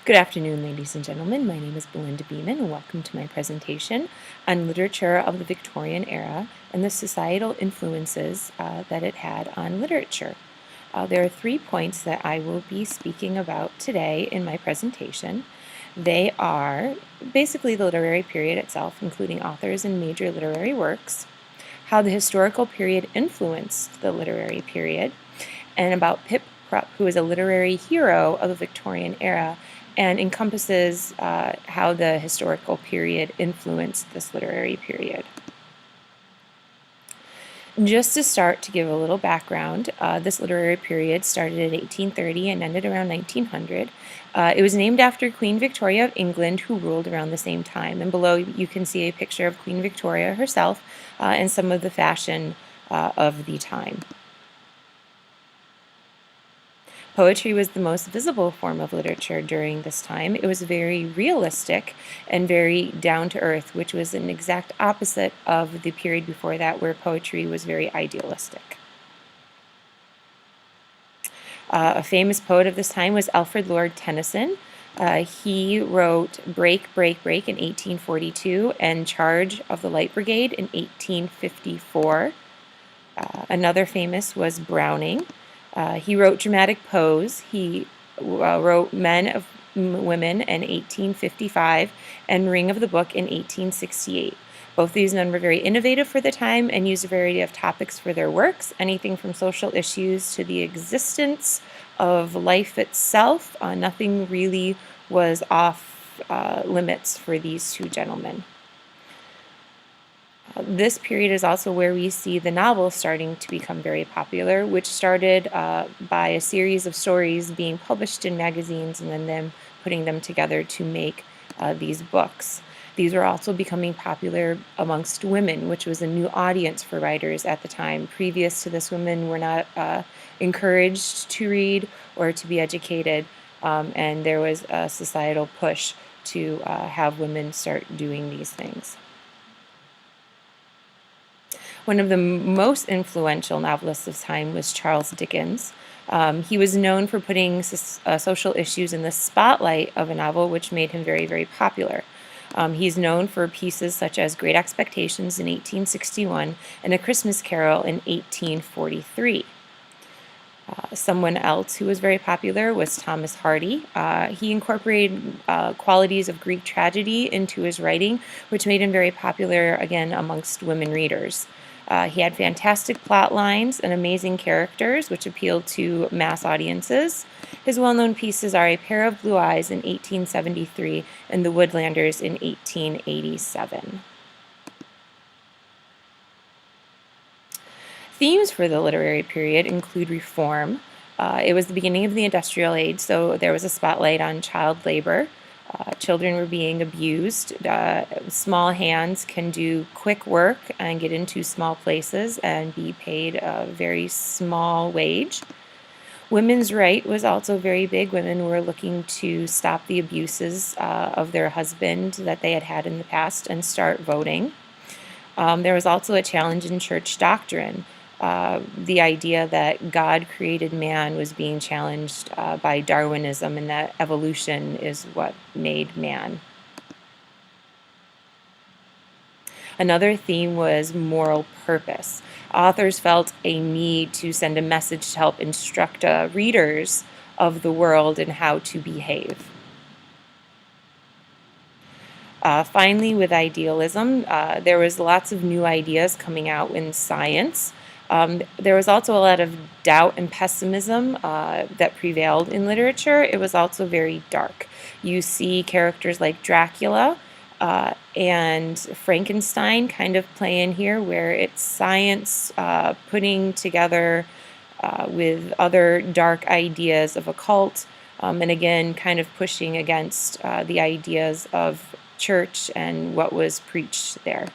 Good afternoon, ladies and gentlemen. My name is Belinda Beeman, and welcome to my presentation on literature of the Victorian era and the societal influences that it had on literature. There are 3 points that I will be speaking about today in my presentation. They are basically the literary period itself, including authors and major literary works, how the historical period influenced the literary period, and about Pip Krupp, who is a literary hero of the Victorian era and encompasses how the historical period influenced this literary period. Just to start, to give a little background, this literary period started in 1830 and ended around 1900. It was named after Queen Victoria of England, who ruled around the same time. And below you can see a picture of Queen Victoria herself and some of the fashion of the time. Poetry was the most visible form of literature during this time. It was very realistic and very down-to-earth, which was an exact opposite of the period before that, where poetry was very idealistic. A famous poet of this time was Alfred Lord Tennyson. He wrote Break, Break, Break in 1842 and Charge of the Light Brigade in 1854. Another famous was Browning. He wrote dramatic prose. He wrote Men of Women in 1855 and Ring of the Book in 1868. Both these men were very innovative for the time and used a variety of topics for their works, anything from social issues to the existence of life itself. Nothing really was off limits for these two gentlemen. This period is also where we see the novel starting to become very popular, which started by a series of stories being published in magazines and then them putting them together to make these books. These were also becoming popular amongst women, which was a new audience for writers at the time. Previous to this, women were not encouraged to read or to be educated, and there was a societal push to have women start doing these things. One of the most influential novelists of time was Charles Dickens. He was known for putting social issues in the spotlight of a novel, which made him very, very popular. He's known for pieces such as Great Expectations in 1861 and A Christmas Carol in 1843. Someone else who was very popular was Thomas Hardy. He incorporated qualities of Greek tragedy into his writing, which made him very popular, again, amongst women readers. He had fantastic plot lines and amazing characters, which appealed to mass audiences. His well-known pieces are A Pair of Blue Eyes in 1873 and The Woodlanders in 1887. Themes for the literary period include reform. It was the beginning of the industrial age, so there was a spotlight on child labor. Children were being abused. Small hands can do quick work and get into small places and be paid a very small wage. Women's right was also very big. Women were looking to stop the abuses of their husband that they had had in the past and start voting. There was also a challenge in church doctrine. The idea that God created man was being challenged by Darwinism, and that evolution is what made man. Another theme was moral purpose. Authors felt a need to send a message to help instruct readers of the world and how to behave. Finally, with idealism, there was lots of new ideas coming out in science. There was also a lot of doubt and pessimism that prevailed in literature. It was also very dark. You see characters like Dracula and Frankenstein kind of play in here, where it's science putting together with other dark ideas of occult, and again kind of pushing against the ideas of church and what was preached there.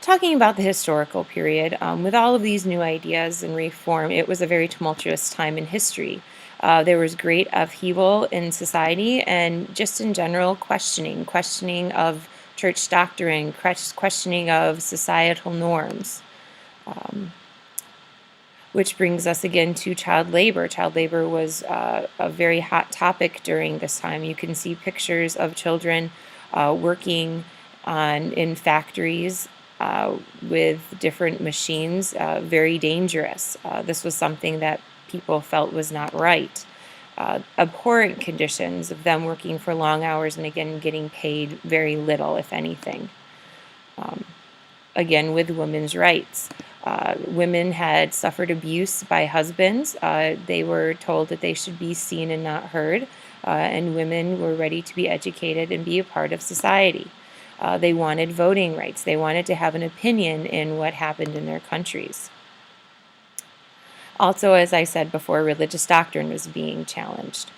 Talking about the historical period, with all of these new ideas and reform, it was a very tumultuous time in history. There was great upheaval in society and just in general questioning of church doctrine, questioning of societal norms. Which brings us again to child labor. Child labor was a very hot topic during this time. You can see pictures of children working in factories with different machines, very dangerous. This was something that people felt was not right. Abhorrent conditions of them working for long hours and again getting paid very little, if anything. Again, with women's rights. Women had suffered abuse by husbands. They were told that they should be seen and not heard, and women were ready to be educated and be a part of society. They wanted voting rights. They wanted to have an opinion in what happened in their countries. Also, as I said before, religious doctrine was being challenged.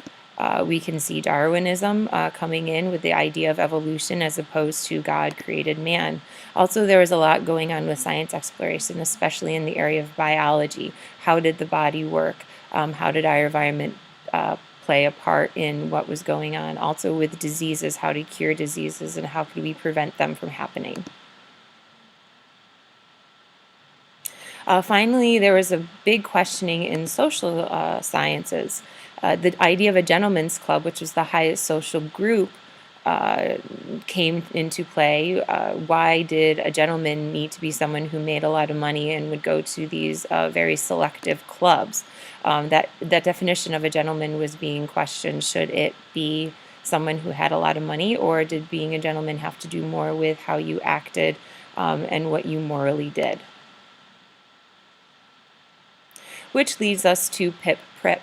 We can see Darwinism coming in with the idea of evolution as opposed to God created man. Also, there was a lot going on with science exploration, especially in the area of biology. How did the body work? How did our environment play a part in what was going on? Also with diseases, how to cure diseases and how could we prevent them from happening? Finally, there was a big questioning in social sciences. The idea of a gentleman's club, which was the highest social group, came into play. Why did a gentleman need to be someone who made a lot of money and would go to these very selective clubs? That definition of a gentleman was being questioned. Should it be someone who had a lot of money, or did being a gentleman have to do more with how you acted and what you morally did? Which leads us to Pip Prip.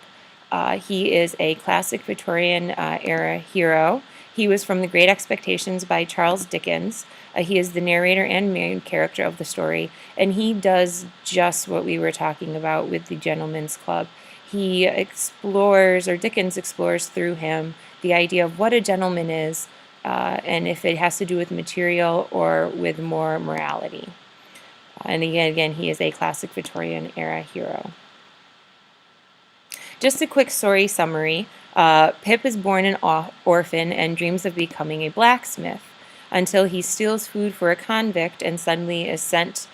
He is a classic Victorian era hero. He was from The Great Expectations by Charles Dickens. He is the narrator and main character of the story, and he does just what we were talking about with the Gentleman's Club. He explores, or Dickens explores through him, the idea of what a gentleman is, and if it has to do with material or with more morality. And again, he is a classic Victorian era hero. Just a quick story summary. Pip is born an orphan and dreams of becoming a blacksmith until he steals food for a convict and suddenly is sent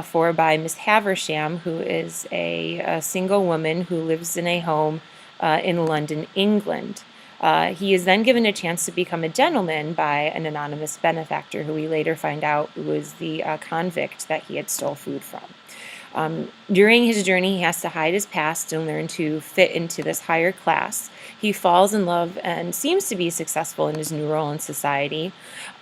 for by Miss Haversham, who is a single woman who lives in a home in London, England. He is then given a chance to become a gentleman by an anonymous benefactor who we later find out was the convict that he had stole food from. During his journey, he has to hide his past and learn to fit into this higher class. He falls in love and seems to be successful in his new role in society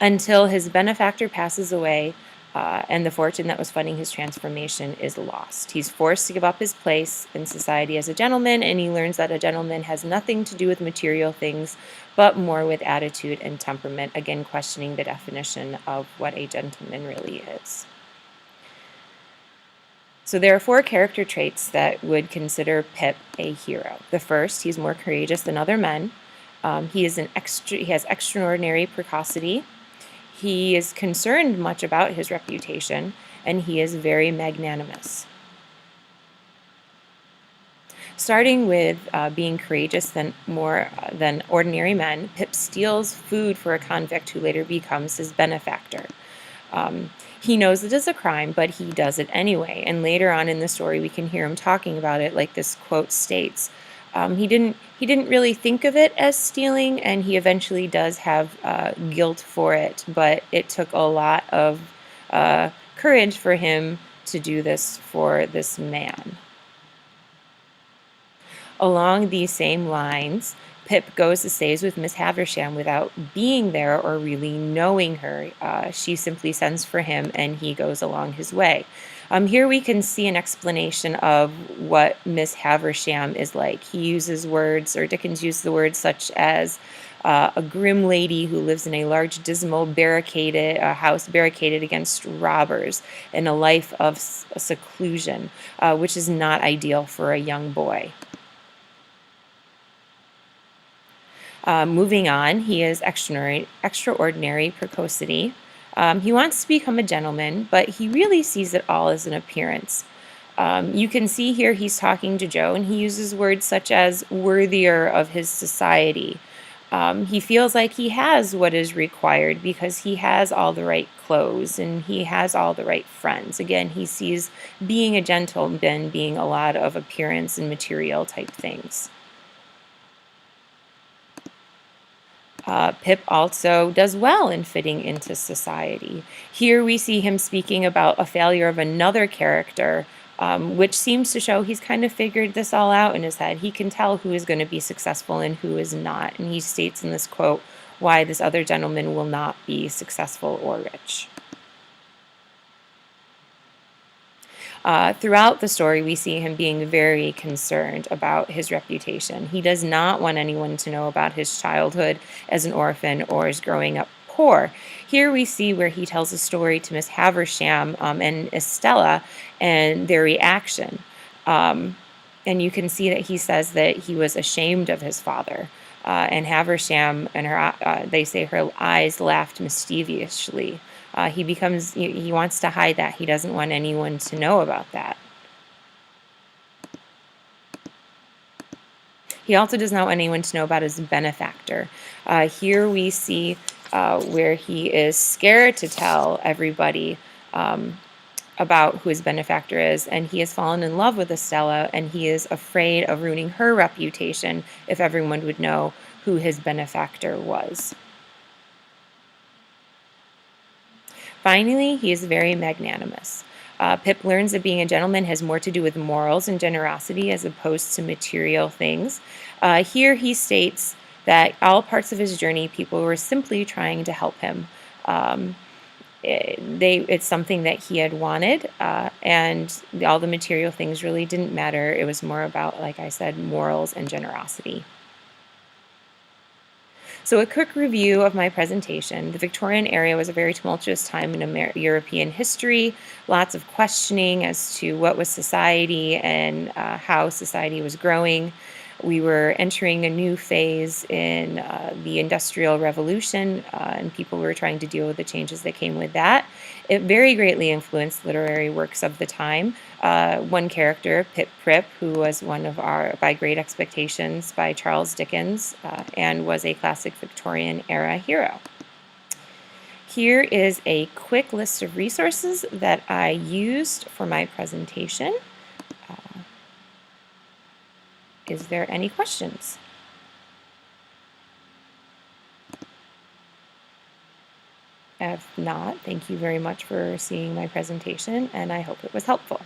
until his benefactor passes away and the fortune that was funding his transformation is lost. He's forced to give up his place in society as a gentleman, and he learns that a gentleman has nothing to do with material things, but more with attitude and temperament, again questioning the definition of what a gentleman really is. So there are 4 character traits that would consider Pip a hero. The first, he's more courageous than other men. He has extraordinary precocity. He is concerned much about his reputation, and he is very magnanimous. Starting with being courageous more than ordinary men, Pip steals food for a convict who later becomes his benefactor. He knows it is a crime, but he does it anyway. And later on in the story, we can hear him talking about it, like this quote states. He didn't really think of it as stealing, and he eventually does have guilt for it. But it took a lot of courage for him to do this for this man. Along these same lines, Pip goes to stays with Miss Haversham without being there or really knowing her. She simply sends for him and he goes along his way. Here we can see an explanation of what Miss Haversham is like. He uses words, or Dickens used the words such as a grim lady who lives in a large, dismal, house barricaded against robbers, and a life of seclusion, which is not ideal for a young boy. Moving on, he has extraordinary precocity. He wants to become a gentleman, but he really sees it all as an appearance. You can see here he's talking to Joe, and he uses words such as worthier of his society. He feels like he has what is required because he has all the right clothes, and he has all the right friends. Again, he sees being a gentleman being a lot of appearance and material type things. Pip also does well in fitting into society. Here we see him speaking about a failure of another character, which seems to show he's kind of figured this all out in his head. He can tell who is going to be successful and who is not. And he states in this quote why this other gentleman will not be successful or rich. Throughout the story, we see him being very concerned about his reputation. He does not want anyone to know about his childhood as an orphan or his growing up poor. Here we see where he tells a story to Miss Haversham and Estella and their reaction. Um, and you can see that he says that he was ashamed of his father. And Haversham and they say her eyes laughed mischievously. He wants to hide that. He doesn't want anyone to know about that. He also does not want anyone to know about his benefactor. Here we see where he is scared to tell everybody about who his benefactor is, and he has fallen in love with Estella, and he is afraid of ruining her reputation if everyone would know who his benefactor was. Finally, he is very magnanimous. Pip learns that being a gentleman has more to do with morals and generosity as opposed to material things. Here he states that all parts of his journey, people were simply trying to help him. It's something that he had wanted, and all the material things really didn't matter. It was more about, like I said, morals and generosity. So a quick review of my presentation. The Victorian era was a very tumultuous time in European history, lots of questioning as to what was society and how society was growing. We were entering a new phase in the Industrial Revolution, and people were trying to deal with the changes that came with that. It very greatly influenced literary works of the time. One character, Pip Prip, who was one of our By Great Expectations by Charles Dickens, and was a classic Victorian era hero. Here is a quick list of resources that I used for my presentation. Is there any questions? If not, thank you very much for seeing my presentation, and I hope it was helpful.